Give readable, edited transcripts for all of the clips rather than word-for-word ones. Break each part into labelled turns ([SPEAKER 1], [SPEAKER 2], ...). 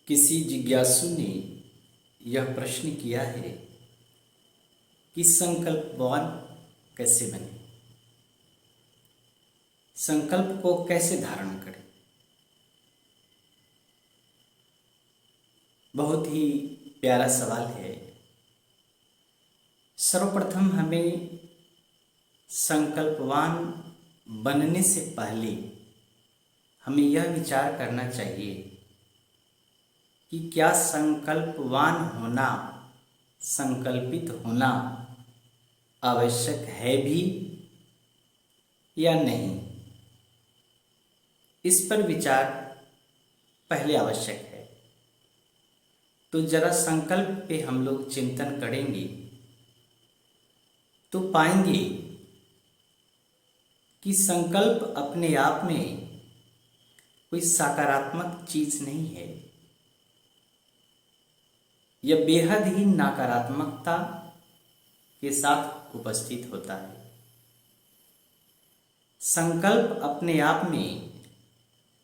[SPEAKER 1] किसी जिज्ञासु ने यह प्रश्न किया है कि संकल्पवान कैसे बने, संकल्प को कैसे धारण करें। बहुत ही प्यारा सवाल है। सर्वप्रथम हमें संकल्पवान बनने से पहले हमें यह विचार करना चाहिए कि क्या संकल्पवान होना, संकल्पित होना आवश्यक है भी या नहीं। इस पर विचार पहले आवश्यक है। तो जरा संकल्प पे हम लोग चिंतन करेंगे तो पाएंगे कि संकल्प अपने आप में कोई सकारात्मक चीज नहीं है। यह बेहद ही नकारात्मकता के साथ उपस्थित होता है। संकल्प अपने आप में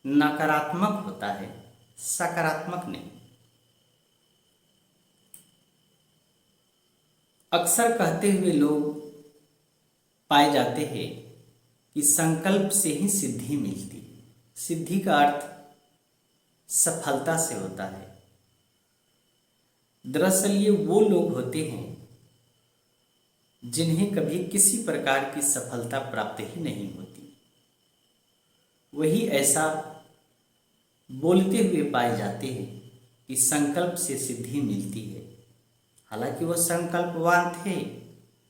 [SPEAKER 1] नकारात्मक होता है, सकारात्मक नहीं। अक्सर कहते हुए लोग पाए जाते हैं कि संकल्प से ही सिद्धि मिलती है। सिद्धि का अर्थ सफलता से होता है। दरअसल ये वो लोग होते हैं जिन्हें कभी किसी प्रकार की सफलता प्राप्त ही नहीं होती। वही ऐसा बोलते हुए पाए जाते हैं कि संकल्प से सिद्धि मिलती है। हालांकि वो संकल्पवान थे,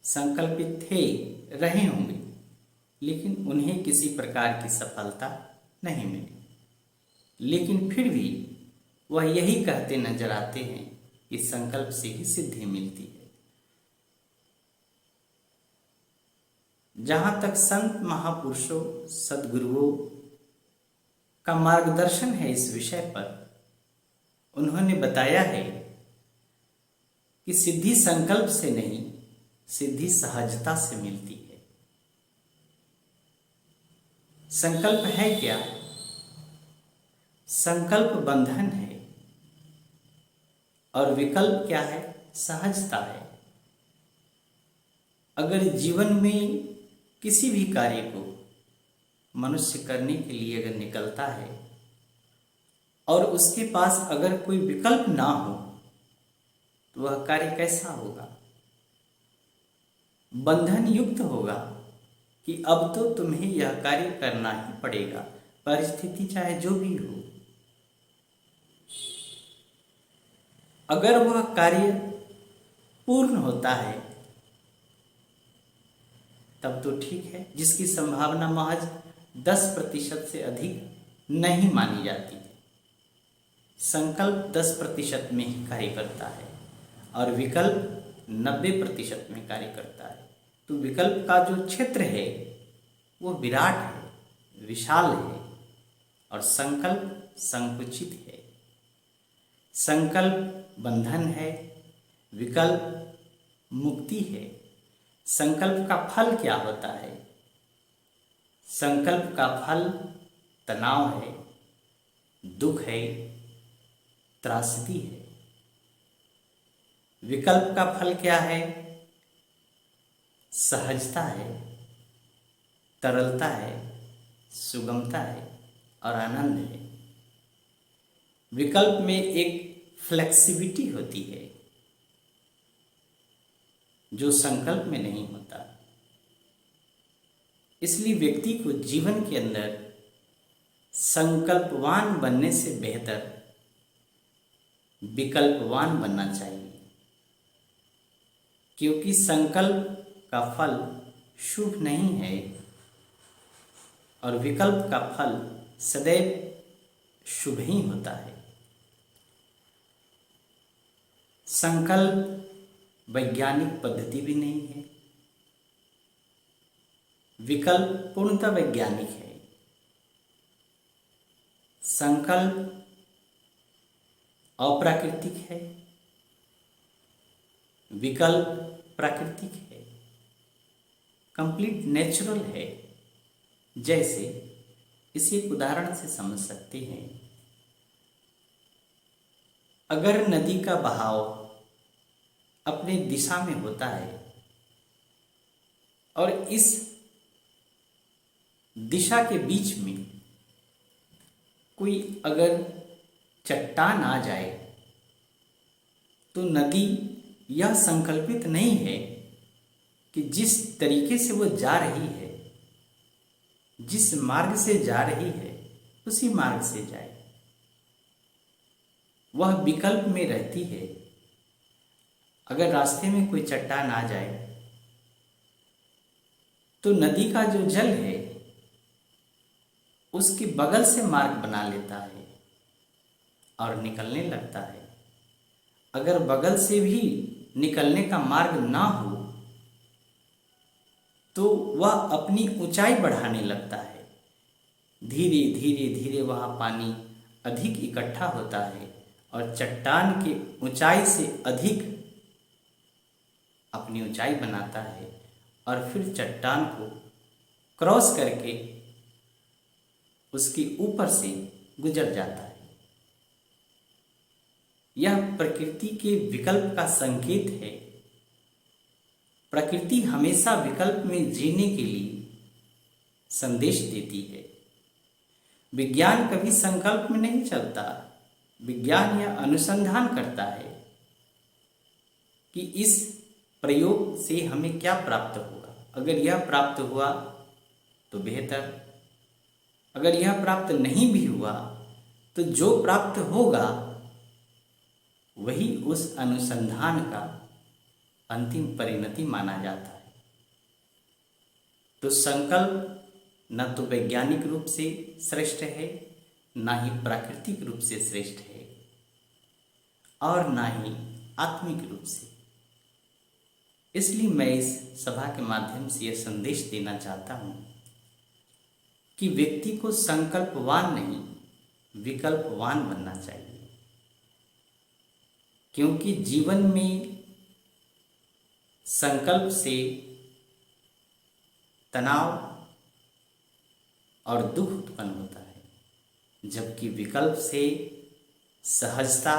[SPEAKER 1] संकल्पित थे, रहे होंगे, लेकिन उन्हें किसी प्रकार की सफलता नहीं मिली। लेकिन फिर भी वह यही कहते नजर आते हैं कि संकल्प से ही सिद्धि मिलती है। जहां तक संत महापुरुषों, सद्गुरुओं का मार्गदर्शन है इस विषय पर, उन्होंने बताया है कि सिद्धि संकल्प से नहीं, सिद्धि सहजता से मिलती है। संकल्प है क्या? संकल्प बंधन है और विकल्प क्या है? सहजता है। अगर जीवन में किसी भी कार्य को मनुष्य करने के लिए अगर निकलता है और उसके पास अगर कोई विकल्प ना हो तो वह कार्य कैसा होगा? बंधन युक्त होगा कि अब तो तुम्हें यह कार्य करना ही पड़ेगा, परिस्थिति चाहे जो भी हो। अगर वह कार्य पूर्ण होता है तब तो ठीक है, जिसकी संभावना महज 10% से अधिक नहीं मानी जाती है। संकल्प 10% में ही कार्य करता है और विकल्प 90% में कार्य करता है। तो विकल्प का जो क्षेत्र है वो विराट है, विशाल है, और संकल्प संकुचित है। संकल्प बंधन है, विकल्प मुक्ति है। संकल्प का फल क्या होता है? संकल्प का फल तनाव है, दुख है, त्रासदी है। विकल्प का फल क्या है? सहजता है, तरलता है, सुगमता है और आनंद है। विकल्प में एक फ्लेक्सिबिलिटी होती है जो संकल्प में नहीं होता। इसलिए व्यक्ति को जीवन के अंदर संकल्पवान बनने से बेहतर विकल्पवान बनना चाहिए, क्योंकि संकल्प का फल शुभ नहीं है और विकल्प का फल सदैव शुभ ही होता है। संकल्प वैज्ञानिक पद्धति भी नहीं है, विकल्प पूर्णतः वैज्ञानिक है। संकल्प अप्राकृतिक है, विकल्प प्राकृतिक है, कंप्लीट नेचुरल है। जैसे इसे एक उदाहरण से समझ सकते हैं अगर नदी का बहाव अपने दिशा में होता है और इस दिशा के बीच में कोई अगर चट्टान आ जाए तो नदी यह संकल्पित नहीं है कि जिस तरीके से वो जा रही है, जिस मार्ग से जा रही है, उसी मार्ग से जाए। वह विकल्प में रहती है। अगर रास्ते में कोई चट्टान आ जाए तो नदी का जो जल है उसके बगल से मार्ग बना लेता है और निकलने लगता है। अगर बगल से भी निकलने का मार्ग ना हो तो वह अपनी ऊंचाई बढ़ाने लगता है। धीरे धीरे धीरे वह पानी अधिक इकट्ठा होता है और चट्टान की ऊंचाई से अधिक अपनी ऊंचाई बनाता है और फिर चट्टान को क्रॉस करके उसके ऊपर से गुजर जाता है। यह प्रकृति के विकल्प का संकेत है। प्रकृति हमेशा विकल्प में जीने के लिए संदेश देती है। विज्ञान कभी संकल्प में नहीं चलता। विज्ञान यह अनुसंधान करता है कि इस प्रयोग से हमें क्या प्राप्त होगा। अगर यह प्राप्त हुआ तो बेहतर, अगर यह प्राप्त नहीं भी हुआ तो जो प्राप्त होगा वही उस अनुसंधान का अंतिम परिणति माना जाता है। तो संकल्प न तो वैज्ञानिक रूप से श्रेष्ठ है, ना ही प्राकृतिक रूप से श्रेष्ठ है और ना ही आत्मिक रूप से। इसलिए मैं इस सभा के माध्यम से यह संदेश देना चाहता हूँ कि व्यक्ति को संकल्पवान नहीं विकल्पवान बनना चाहिए, क्योंकि जीवन में संकल्प से तनाव और दुख उत्पन्न होता है, जबकि विकल्प से सहजता,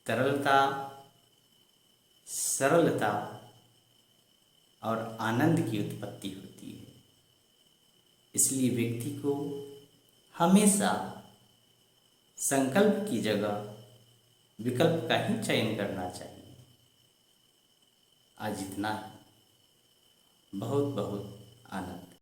[SPEAKER 1] तरलता, सरलता और आनंद की उत्पत्ति होती है। इसलिए व्यक्ति को हमेशा संकल्प की जगह विकल्प का ही चयन करना चाहिए। आज इतना, बहुत बहुत आनंद।